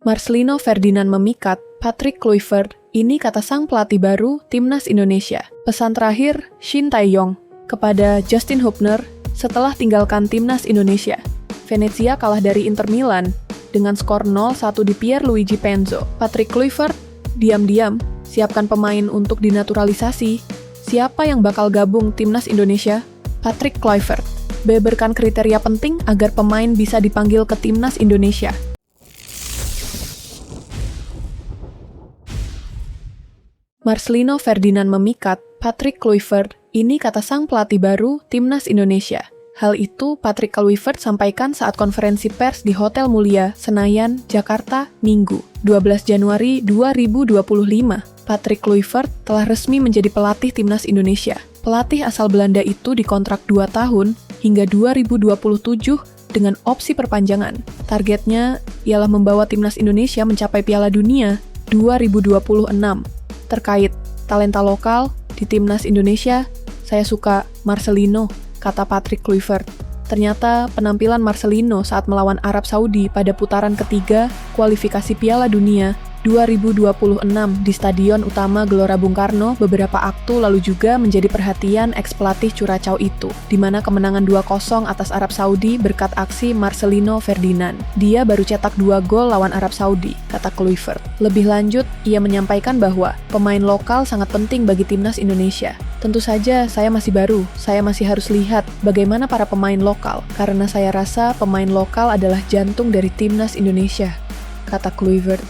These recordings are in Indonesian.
Marcelino Ferdinand memikat, Patrick Kluivert, ini kata sang pelatih baru Timnas Indonesia. Pesan terakhir Shin Tae-yong kepada Justin Hubner setelah tinggalkan Timnas Indonesia. Venezia kalah dari Inter Milan dengan skor 0-1 di Pierluigi Penzo. Patrick Kluivert, diam-diam, siapkan pemain untuk dinaturalisasi. Siapa yang bakal gabung Timnas Indonesia? Patrick Kluivert. Beberkan kriteria penting agar pemain bisa dipanggil ke Timnas Indonesia. Marcelino Ferdinand memikat, Patrick Kluivert, ini kata sang pelatih baru Timnas Indonesia. Hal itu Patrick Kluivert sampaikan saat konferensi pers di Hotel Mulia, Senayan, Jakarta, Minggu, 12 Januari 2025. Patrick Kluivert telah resmi menjadi pelatih Timnas Indonesia. Pelatih asal Belanda itu dikontrak 2 tahun hingga 2027 dengan opsi perpanjangan. Targetnya ialah membawa Timnas Indonesia mencapai Piala Dunia 2026. Terkait talenta lokal di Timnas Indonesia, saya suka Marcelino, kata Patrick Kluivert. Ternyata penampilan Marcelino saat melawan Arab Saudi pada putaran ketiga kualifikasi Piala Dunia 2026 di Stadion Utama Gelora Bung Karno beberapa aktu lalu juga menjadi perhatian ex-pelatih Curaçao itu, di mana kemenangan 2-0 atas Arab Saudi berkat aksi Marcelino Ferdinand. Dia baru cetak 2 gol lawan Arab Saudi, kata Kluivert. Lebih lanjut, ia menyampaikan bahwa pemain lokal sangat penting bagi Timnas Indonesia. Tentu saja saya masih baru, saya masih harus lihat bagaimana para pemain lokal, karena saya rasa pemain lokal adalah jantung dari Timnas Indonesia, kata Kluivert.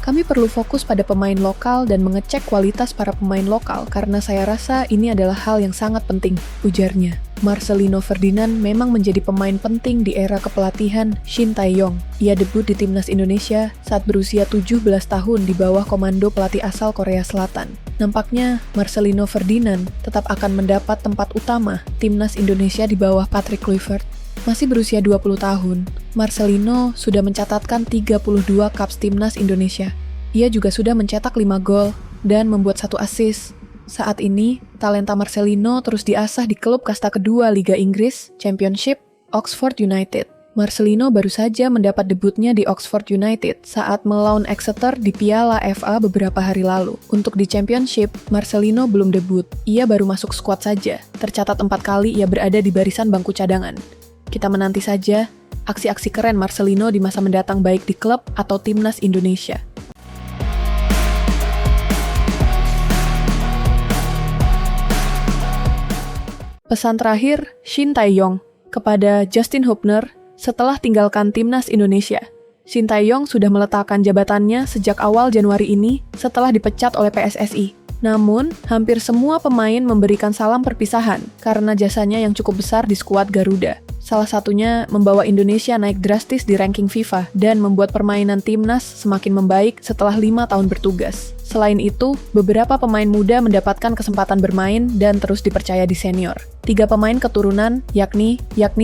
Kami perlu fokus pada pemain lokal dan mengecek kualitas para pemain lokal karena saya rasa ini adalah hal yang sangat penting, ujarnya. Marcelino Ferdinand memang menjadi pemain penting di era kepelatihan Shin Tae-yong. Ia debut di Timnas Indonesia saat berusia 17 tahun di bawah komando pelatih asal Korea Selatan. Nampaknya Marcelino Ferdinand tetap akan mendapat tempat utama Timnas Indonesia di bawah Patrick Kluivert. Masih berusia 20 tahun, Marcelino sudah mencatatkan 32 caps Timnas Indonesia. Ia juga sudah mencetak 5 gol dan membuat 1 assist. Saat ini, talenta Marcelino terus diasah di klub kasta kedua Liga Inggris, Championship, Oxford United. Marcelino baru saja mendapat debutnya di Oxford United saat melawan Exeter di Piala FA beberapa hari lalu. Untuk di Championship, Marcelino belum debut. Ia baru masuk skuad saja. Tercatat 4 kali ia berada di barisan bangku cadangan. Kita menanti saja aksi-aksi keren Marcelino di masa mendatang baik di klub atau Timnas Indonesia. Pesan terakhir Shin Tae-yong kepada Justin Hubner setelah tinggalkan Timnas Indonesia. Shin Tae-yong sudah meletakkan jabatannya sejak awal Januari ini setelah dipecat oleh PSSI. Namun, hampir semua pemain memberikan salam perpisahan karena jasanya yang cukup besar di skuad Garuda. Salah satunya membawa Indonesia naik drastis di ranking FIFA dan membuat permainan timnas semakin membaik setelah 5 tahun bertugas. Selain itu, beberapa pemain muda mendapatkan kesempatan bermain dan terus dipercaya di senior. 3 pemain keturunan, yakni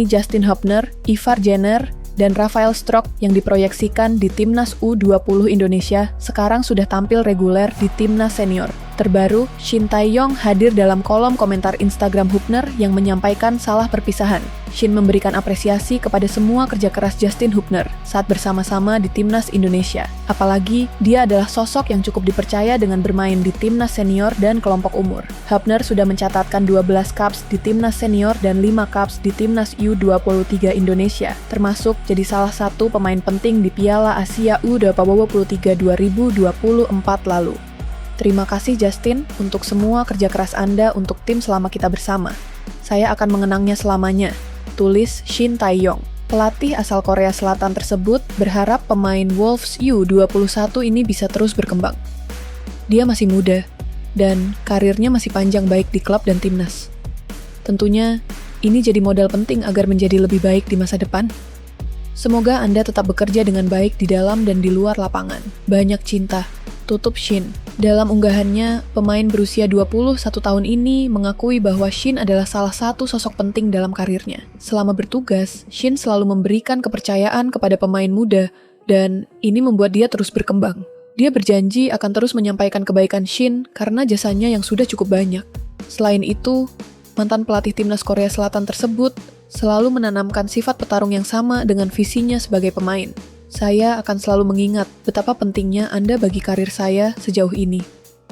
Justin Hubner, Ivar Jenner, dan Rafael Strok yang diproyeksikan di Timnas U20 Indonesia sekarang sudah tampil reguler di Timnas Senior. Terbaru, Shin Tae-yong hadir dalam kolom komentar Instagram Hubner yang menyampaikan salah perpisahan. Shin memberikan apresiasi kepada semua kerja keras Justin Hubner saat bersama-sama di Timnas Indonesia. Apalagi, dia adalah sosok yang cukup dipercaya dengan bermain di Timnas Senior dan kelompok umur. Hubner sudah mencatatkan 12 caps di Timnas Senior dan 5 caps di Timnas U23 Indonesia, termasuk jadi salah satu pemain penting di Piala Asia U23 2024 lalu. Terima kasih Justin untuk semua kerja keras Anda untuk tim selama kita bersama. Saya akan mengenangnya selamanya, tulis Shin Tae-yong. Pelatih asal Korea Selatan tersebut berharap pemain Wolves U21 ini bisa terus berkembang. Dia masih muda, dan karirnya masih panjang baik di klub dan timnas. Tentunya, ini jadi modal penting agar menjadi lebih baik di masa depan. Semoga Anda tetap bekerja dengan baik di dalam dan di luar lapangan. Banyak cinta. Tutup Shin. Dalam unggahannya, pemain berusia 21 tahun ini mengakui bahwa Shin adalah salah satu sosok penting dalam karirnya. Selama bertugas, Shin selalu memberikan kepercayaan kepada pemain muda, dan ini membuat dia terus berkembang. Dia berjanji akan terus menyampaikan kebaikan Shin karena jasanya yang sudah cukup banyak. Selain itu, mantan pelatih timnas Korea Selatan tersebut selalu menanamkan sifat petarung yang sama dengan visinya sebagai pemain. Saya akan selalu mengingat betapa pentingnya Anda bagi karir saya sejauh ini.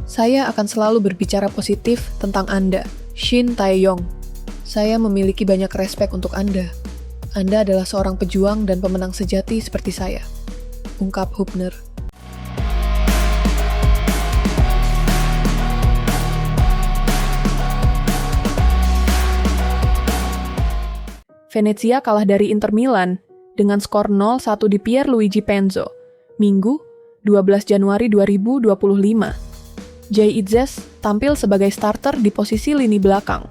Saya akan selalu berbicara positif tentang Anda, Shin Tae-yong. Saya memiliki banyak respek untuk Anda. Anda adalah seorang pejuang dan pemenang sejati seperti saya, ungkap Hubner. Venezia kalah dari Inter Milan dengan skor 0-1 di Pierluigi Penzo, Minggu, 12 Januari 2025. Jay Itzes tampil sebagai starter di posisi lini belakang.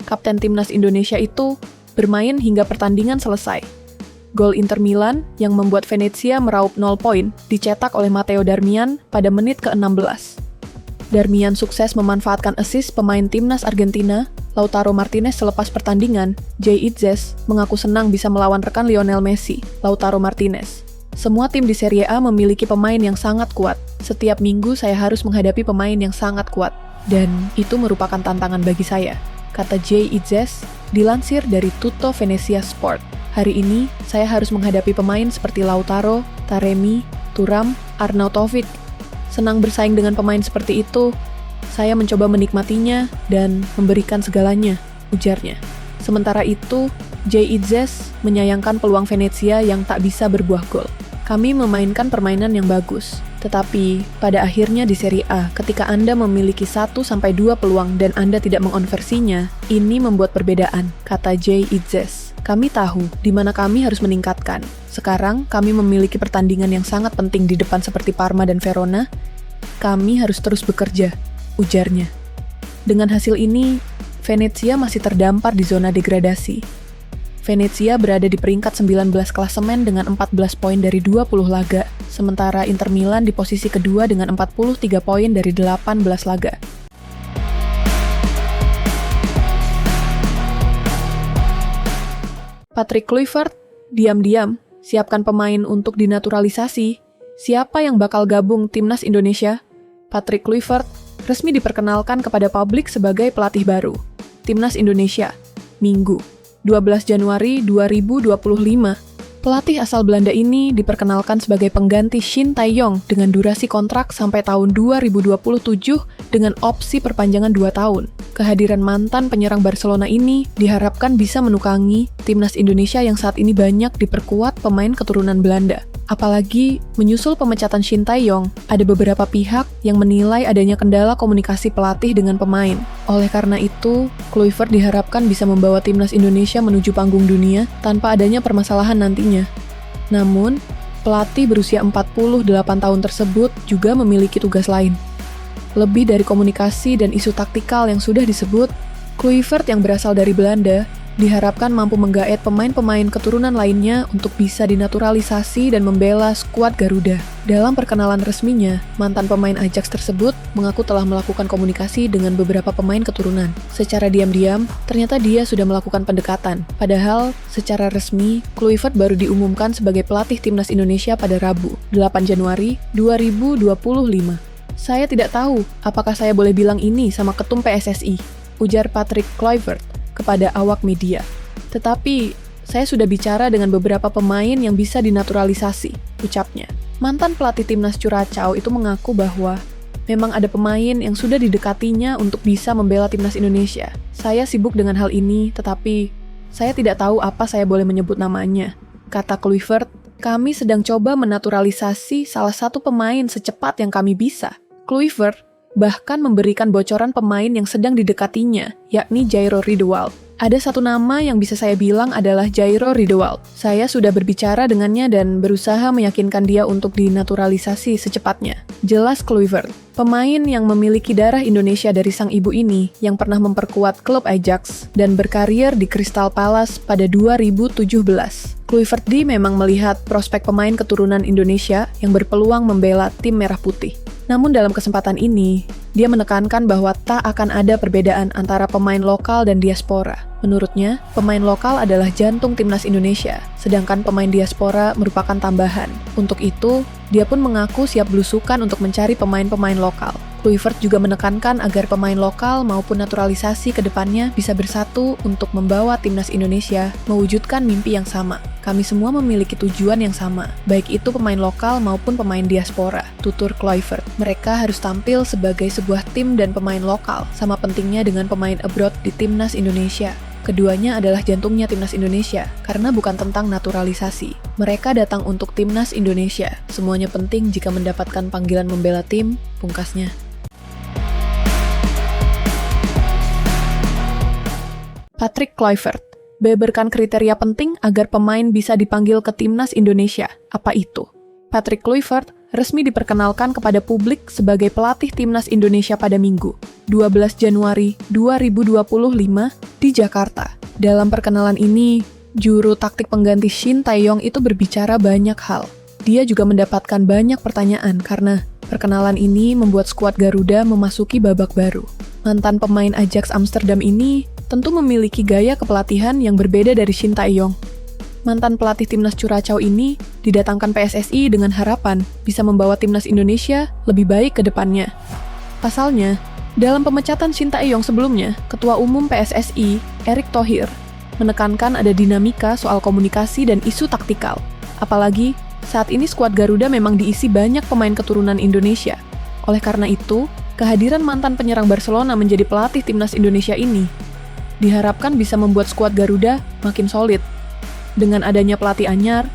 Kapten timnas Indonesia itu bermain hingga pertandingan selesai. Gol Inter Milan yang membuat Venezia meraup 0 poin dicetak oleh Matteo Darmian pada menit ke-16. Darmian sukses memanfaatkan assist pemain timnas Argentina, Lautaro Martinez selepas pertandingan. Jay Itzes mengaku senang bisa melawan rekan Lionel Messi, Lautaro Martinez. Semua tim di Serie A memiliki pemain yang sangat kuat. Setiap minggu saya harus menghadapi pemain yang sangat kuat. Dan itu merupakan tantangan bagi saya, kata Jay Itzes, dilansir dari Tutto Venezia Sport. Hari ini, saya harus menghadapi pemain seperti Lautaro, Taremi, Thuram, Arnautovic. Senang bersaing dengan pemain seperti itu. Saya mencoba menikmatinya dan memberikan segalanya, ujarnya. Sementara itu, Jay Itzes menyayangkan peluang Venezia yang tak bisa berbuah gol. Kami memainkan permainan yang bagus, tetapi pada akhirnya di Serie A, ketika Anda memiliki 1-2 peluang dan Anda tidak mengonversinya, ini membuat perbedaan, kata Jay Itzes. Kami tahu di mana kami harus meningkatkan. Sekarang, kami memiliki pertandingan yang sangat penting di depan seperti Parma dan Verona. Kami harus terus bekerja, ujarnya. Dengan hasil ini, Venezia masih terdampar di zona degradasi. Venezia berada di peringkat 19 klasemen dengan 14 poin dari 20 laga, sementara Inter Milan di posisi kedua dengan 43 poin dari 18 laga. Patrick Kluivert, diam-diam, siapkan pemain untuk dinaturalisasi. Siapa yang bakal gabung timnas Indonesia? Patrick Kluivert resmi diperkenalkan kepada publik sebagai pelatih baru timnas Indonesia, Minggu, 12 Januari 2025. Pelatih asal Belanda ini diperkenalkan sebagai pengganti Shin Tae-yong dengan durasi kontrak sampai tahun 2027 dengan opsi perpanjangan 2 tahun. Kehadiran mantan penyerang Barcelona ini diharapkan bisa menukangi timnas Indonesia yang saat ini banyak diperkuat pemain keturunan Belanda. Apalagi menyusul pemecatan Shin Tae-yong, ada beberapa pihak yang menilai adanya kendala komunikasi pelatih dengan pemain. Oleh karena itu, Kluivert diharapkan bisa membawa timnas Indonesia menuju panggung dunia tanpa adanya permasalahan nantinya. Namun, pelatih berusia 48 tahun tersebut juga memiliki tugas lain. Lebih dari komunikasi dan isu taktikal yang sudah disebut, Kluivert yang berasal dari Belanda diharapkan mampu menggaet pemain-pemain keturunan lainnya untuk bisa dinaturalisasi dan membela skuad Garuda. Dalam perkenalan resminya, mantan pemain Ajax tersebut mengaku telah melakukan komunikasi dengan beberapa pemain keturunan. Secara diam-diam, ternyata dia sudah melakukan pendekatan. Padahal, secara resmi, Kluivert baru diumumkan sebagai pelatih timnas Indonesia pada Rabu, 8 Januari 2025. Saya tidak tahu apakah saya boleh bilang ini sama ketum PSSI, ujar Patrick Kluivert kepada awak media. Tetapi, saya sudah bicara dengan beberapa pemain yang bisa dinaturalisasi, ucapnya. Mantan pelatih timnas Curaçao itu mengaku bahwa memang ada pemain yang sudah didekatinya untuk bisa membela timnas Indonesia. Saya sibuk dengan hal ini, tetapi saya tidak tahu apa saya boleh menyebut namanya. Kata Kluivert, kami sedang coba menaturalisasi salah satu pemain secepat yang kami bisa. Kluivert bahkan memberikan bocoran pemain yang sedang didekatinya, yakni Jairo Riedewald. Ada satu nama yang bisa saya bilang adalah Jairo Riedewald. Saya sudah berbicara dengannya dan berusaha meyakinkan dia untuk dinaturalisasi secepatnya. Jelas Kluivert, pemain yang memiliki darah Indonesia dari sang ibu ini yang pernah memperkuat klub Ajax dan berkarir di Crystal Palace pada 2017. Kluivert memang melihat prospek pemain keturunan Indonesia yang berpeluang membela tim merah putih. Namun dalam kesempatan ini, dia menekankan bahwa tak akan ada perbedaan antara pemain lokal dan diaspora. Menurutnya, pemain lokal adalah jantung timnas Indonesia, sedangkan pemain diaspora merupakan tambahan. Untuk itu, dia pun mengaku siap belusukan untuk mencari pemain-pemain lokal. Kluivert juga menekankan agar pemain lokal maupun naturalisasi ke depannya bisa bersatu untuk membawa timnas Indonesia mewujudkan mimpi yang sama. Kami semua memiliki tujuan yang sama, baik itu pemain lokal maupun pemain diaspora, tutur Kluivert. Mereka harus tampil sebagai sebuah tim dan pemain lokal, sama pentingnya dengan pemain abroad di Timnas Indonesia. Keduanya adalah jantungnya Timnas Indonesia, karena bukan tentang naturalisasi. Mereka datang untuk Timnas Indonesia. Semuanya penting jika mendapatkan panggilan membela tim, pungkasnya. Patrick Kluivert beberkan kriteria penting agar pemain bisa dipanggil ke Timnas Indonesia. Apa itu? Patrick Kluivert resmi diperkenalkan kepada publik sebagai pelatih Timnas Indonesia pada Minggu, 12 Januari 2025 di Jakarta. Dalam perkenalan ini, juru taktik pengganti Shin Tae-yong itu berbicara banyak hal. Dia juga mendapatkan banyak pertanyaan karena perkenalan ini membuat skuad Garuda memasuki babak baru. Mantan pemain Ajax Amsterdam ini tentu memiliki gaya kepelatihan yang berbeda dari Shin Tae-yong. Mantan pelatih Timnas Curaçao ini didatangkan PSSI dengan harapan bisa membawa Timnas Indonesia lebih baik ke depannya. Pasalnya, dalam pemecatan Shin Tae-yong sebelumnya, Ketua Umum PSSI, Erick Thohir, menekankan ada dinamika soal komunikasi dan isu taktikal. Apalagi, saat ini skuad Garuda memang diisi banyak pemain keturunan Indonesia. Oleh karena itu, kehadiran mantan penyerang Barcelona menjadi pelatih Timnas Indonesia ini diharapkan bisa membuat skuad Garuda makin solid. Dengan adanya pelatih anyar,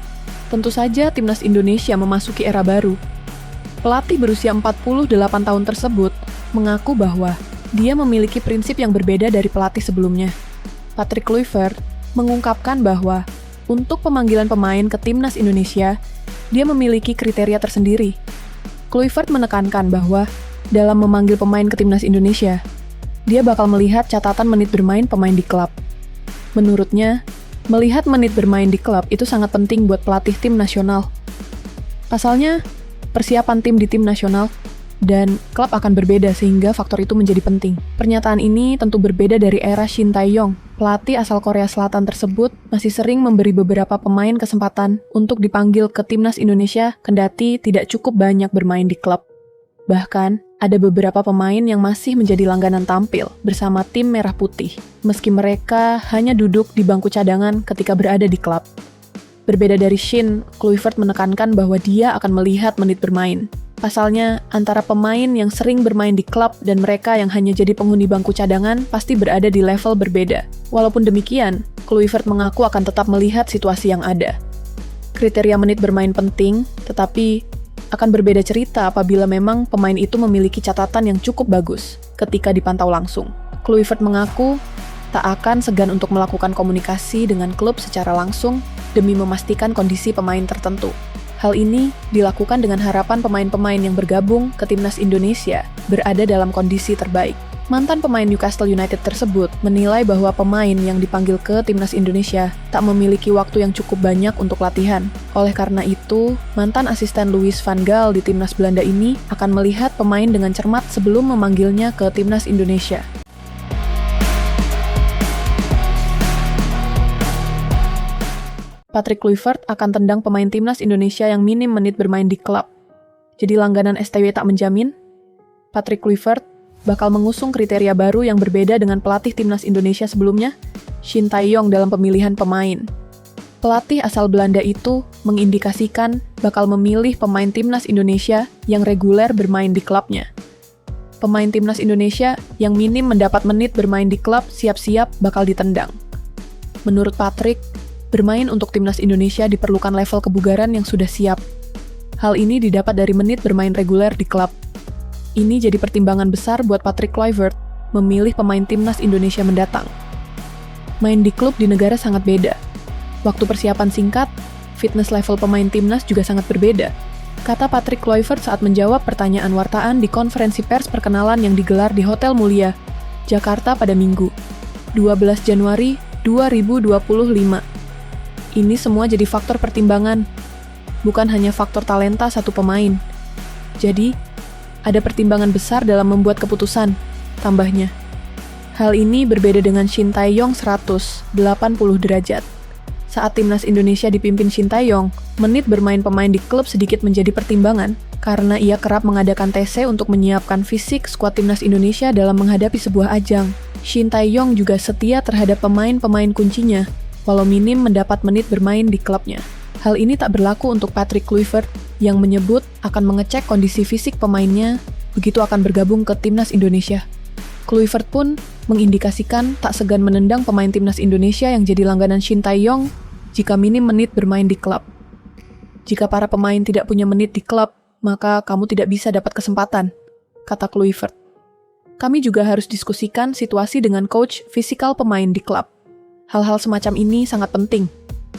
tentu saja Timnas Indonesia memasuki era baru. Pelatih berusia 48 tahun tersebut mengaku bahwa dia memiliki prinsip yang berbeda dari pelatih sebelumnya. Patrick Kluivert mengungkapkan bahwa untuk pemanggilan pemain ke Timnas Indonesia, dia memiliki kriteria tersendiri. Kluivert menekankan bahwa dalam memanggil pemain ke Timnas Indonesia, dia bakal melihat catatan menit bermain pemain di klub. Menurutnya, melihat menit bermain di klub itu sangat penting buat pelatih tim nasional. Pasalnya, persiapan tim di tim nasional dan klub akan berbeda sehingga faktor itu menjadi penting. Pernyataan ini tentu berbeda dari era Shin Tae-yong. Pelatih asal Korea Selatan tersebut masih sering memberi beberapa pemain kesempatan untuk dipanggil ke Timnas Indonesia kendati tidak cukup banyak bermain di klub. Bahkan, ada beberapa pemain yang masih menjadi langganan tampil bersama tim Merah Putih, meski mereka hanya duduk di bangku cadangan ketika berada di klub. Berbeda dari Shin, Kluivert menekankan bahwa dia akan melihat menit bermain. Pasalnya, antara pemain yang sering bermain di klub dan mereka yang hanya jadi penghuni bangku cadangan pasti berada di level berbeda. Walaupun demikian, Kluivert mengaku akan tetap melihat situasi yang ada. Kriteria menit bermain penting, tetapi akan berbeda cerita apabila memang pemain itu memiliki catatan yang cukup bagus ketika dipantau langsung. Kluivert mengaku tak akan segan untuk melakukan komunikasi dengan klub secara langsung demi memastikan kondisi pemain tertentu. Hal ini dilakukan dengan harapan pemain-pemain yang bergabung ke Timnas Indonesia berada dalam kondisi terbaik. Mantan pemain Newcastle United tersebut menilai bahwa pemain yang dipanggil ke Timnas Indonesia tak memiliki waktu yang cukup banyak untuk latihan. Oleh karena itu, mantan asisten Louis van Gaal di Timnas Belanda ini akan melihat pemain dengan cermat sebelum memanggilnya ke Timnas Indonesia. Patrick Kluivert akan tendang pemain Timnas Indonesia yang minim menit bermain di klub. Jadi langganan STW tak menjamin? Patrick Kluivert bakal mengusung kriteria baru yang berbeda dengan pelatih Timnas Indonesia sebelumnya, Shin Tae-yong dalam pemilihan pemain. Pelatih asal Belanda itu mengindikasikan bakal memilih pemain Timnas Indonesia yang reguler bermain di klubnya. Pemain Timnas Indonesia yang minim mendapat menit bermain di klub siap-siap bakal ditendang. Menurut Patrick, bermain untuk Timnas Indonesia diperlukan level kebugaran yang sudah siap. Hal ini didapat dari menit bermain reguler di klub. Ini jadi pertimbangan besar buat Patrick Kluivert memilih pemain Timnas Indonesia mendatang. Main di klub di negara sangat beda. Waktu persiapan singkat, fitness level pemain Timnas juga sangat berbeda, kata Patrick Kluivert saat menjawab pertanyaan wartawan di konferensi pers perkenalan yang digelar di Hotel Mulia, Jakarta pada Minggu, 12 Januari 2025. Ini semua jadi faktor pertimbangan, bukan hanya faktor talenta satu pemain. Jadi, ada pertimbangan besar dalam membuat keputusan, tambahnya. Hal ini berbeda dengan Shin Tae-yong 180 derajat. Saat Timnas Indonesia dipimpin Shin Tae-yong, menit bermain pemain di klub sedikit menjadi pertimbangan karena ia kerap mengadakan TC untuk menyiapkan fisik skuad Timnas Indonesia dalam menghadapi sebuah ajang. Shin Tae-yong juga setia terhadap pemain-pemain kuncinya, walau minim mendapat menit bermain di klubnya. Hal ini tak berlaku untuk Patrick Kluivert yang menyebut akan mengecek kondisi fisik pemainnya begitu akan bergabung ke timnas Indonesia. Kluivert pun mengindikasikan tak segan menendang pemain timnas Indonesia yang jadi langganan Shin Tae-yong jika minim menit bermain di klub. Jika para pemain tidak punya menit di klub, maka kamu tidak bisa dapat kesempatan, kata Kluivert. Kami juga harus diskusikan situasi dengan coach fisikal pemain di klub. Hal-hal semacam ini sangat penting.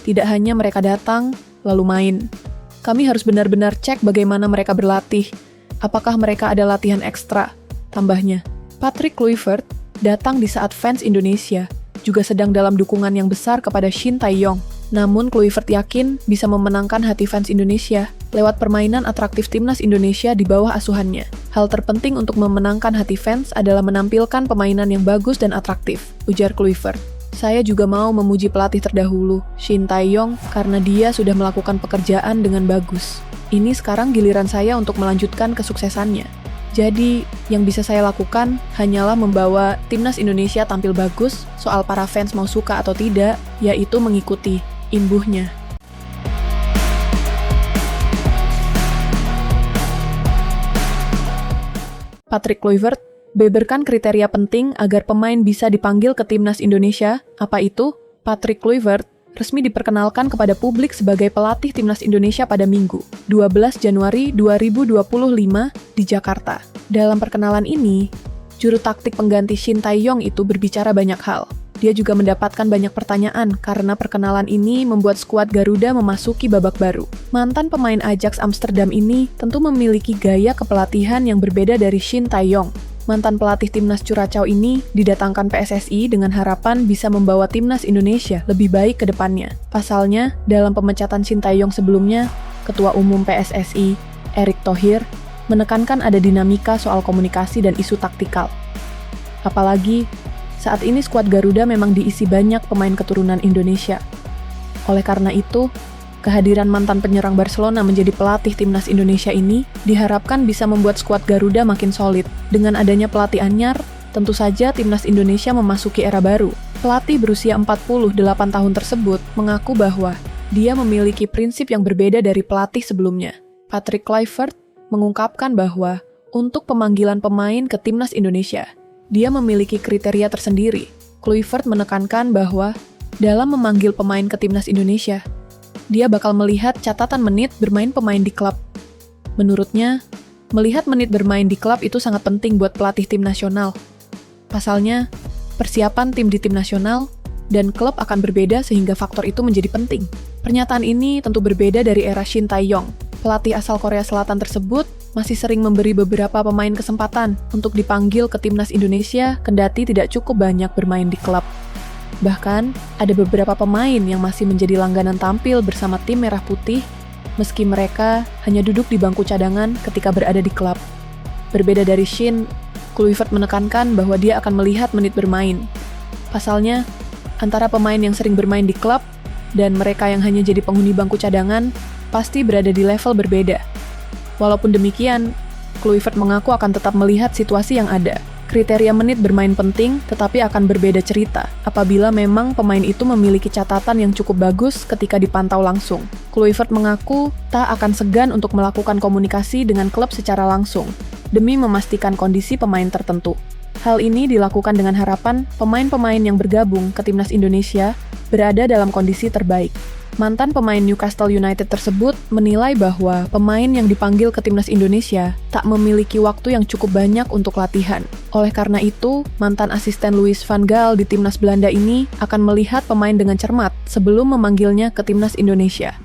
Tidak hanya mereka datang, lalu main. Kami harus benar-benar cek bagaimana mereka berlatih. Apakah mereka ada latihan ekstra? Tambahnya, Patrick Kluivert datang di saat fans Indonesia juga sedang dalam dukungan yang besar kepada Shin Tae-yong. Namun Kluivert yakin bisa memenangkan hati fans Indonesia lewat permainan atraktif timnas Indonesia di bawah asuhannya. Hal terpenting untuk memenangkan hati fans adalah menampilkan permainan yang bagus dan atraktif, ujar Kluivert. Saya juga mau memuji pelatih terdahulu, Shin Tae-yong, karena dia sudah melakukan pekerjaan dengan bagus. Ini sekarang giliran saya untuk melanjutkan kesuksesannya. Jadi, yang bisa saya lakukan hanyalah membawa timnas Indonesia tampil bagus, soal para fans mau suka atau tidak, yaitu mengikuti, imbuhnya. Patrick Kluivert beberkan kriteria penting agar pemain bisa dipanggil ke timnas Indonesia. Apa itu? Patrick Kluivert resmi diperkenalkan kepada publik sebagai pelatih timnas Indonesia pada Minggu, 12 Januari 2025 di Jakarta. Dalam perkenalan ini, juru taktik pengganti Shin Tae-yong itu berbicara banyak hal. Dia juga mendapatkan banyak pertanyaan karena perkenalan ini membuat skuad Garuda memasuki babak baru. Mantan pemain Ajax Amsterdam ini tentu memiliki gaya kepelatihan yang berbeda dari Shin Tae-yong. Mantan pelatih timnas Curaçao ini didatangkan PSSI dengan harapan bisa membawa timnas Indonesia lebih baik ke depannya. Pasalnya, dalam pemecatan Shin Tae-yong sebelumnya, Ketua Umum PSSI, Erick Thohir, menekankan ada dinamika soal komunikasi dan isu taktikal. Apalagi, saat ini skuad Garuda memang diisi banyak pemain keturunan Indonesia. Oleh karena itu, kehadiran mantan penyerang Barcelona menjadi pelatih timnas Indonesia ini diharapkan bisa membuat skuad Garuda makin solid. Dengan adanya pelatih anyar, tentu saja timnas Indonesia memasuki era baru. Pelatih berusia 48 tahun tersebut mengaku bahwa dia memiliki prinsip yang berbeda dari pelatih sebelumnya. Patrick Kluivert mengungkapkan bahwa untuk pemanggilan pemain ke timnas Indonesia, dia memiliki kriteria tersendiri. Kluivert menekankan bahwa dalam memanggil pemain ke timnas Indonesia, dia bakal melihat catatan menit bermain pemain di klub. Menurutnya, melihat menit bermain di klub itu sangat penting buat pelatih tim nasional. Pasalnya, persiapan tim di tim nasional dan klub akan berbeda sehingga faktor itu menjadi penting. Pernyataan ini tentu berbeda dari era Shin Tae-yong. Pelatih asal Korea Selatan tersebut masih sering memberi beberapa pemain kesempatan untuk dipanggil ke timnas Indonesia kendati tidak cukup banyak bermain di klub. Bahkan, ada beberapa pemain yang masih menjadi langganan tampil bersama tim Merah Putih, meski mereka hanya duduk di bangku cadangan ketika berada di klub. Berbeda dari Shin, Kluivert menekankan bahwa dia akan melihat menit bermain. Pasalnya, antara pemain yang sering bermain di klub dan mereka yang hanya jadi penghuni bangku cadangan pasti berada di level berbeda. Walaupun demikian, Kluivert mengaku akan tetap melihat situasi yang ada. Kriteria menit bermain penting, tetapi akan berbeda cerita apabila memang pemain itu memiliki catatan yang cukup bagus ketika dipantau langsung. Kluivert mengaku tak akan segan untuk melakukan komunikasi dengan klub secara langsung, demi memastikan kondisi pemain tertentu. Hal ini dilakukan dengan harapan pemain-pemain yang bergabung ke timnas Indonesia berada dalam kondisi terbaik. Mantan pemain Newcastle United tersebut menilai bahwa pemain yang dipanggil ke timnas Indonesia tak memiliki waktu yang cukup banyak untuk latihan. Oleh karena itu, mantan asisten Louis van Gaal di timnas Belanda ini akan melihat pemain dengan cermat sebelum memanggilnya ke timnas Indonesia.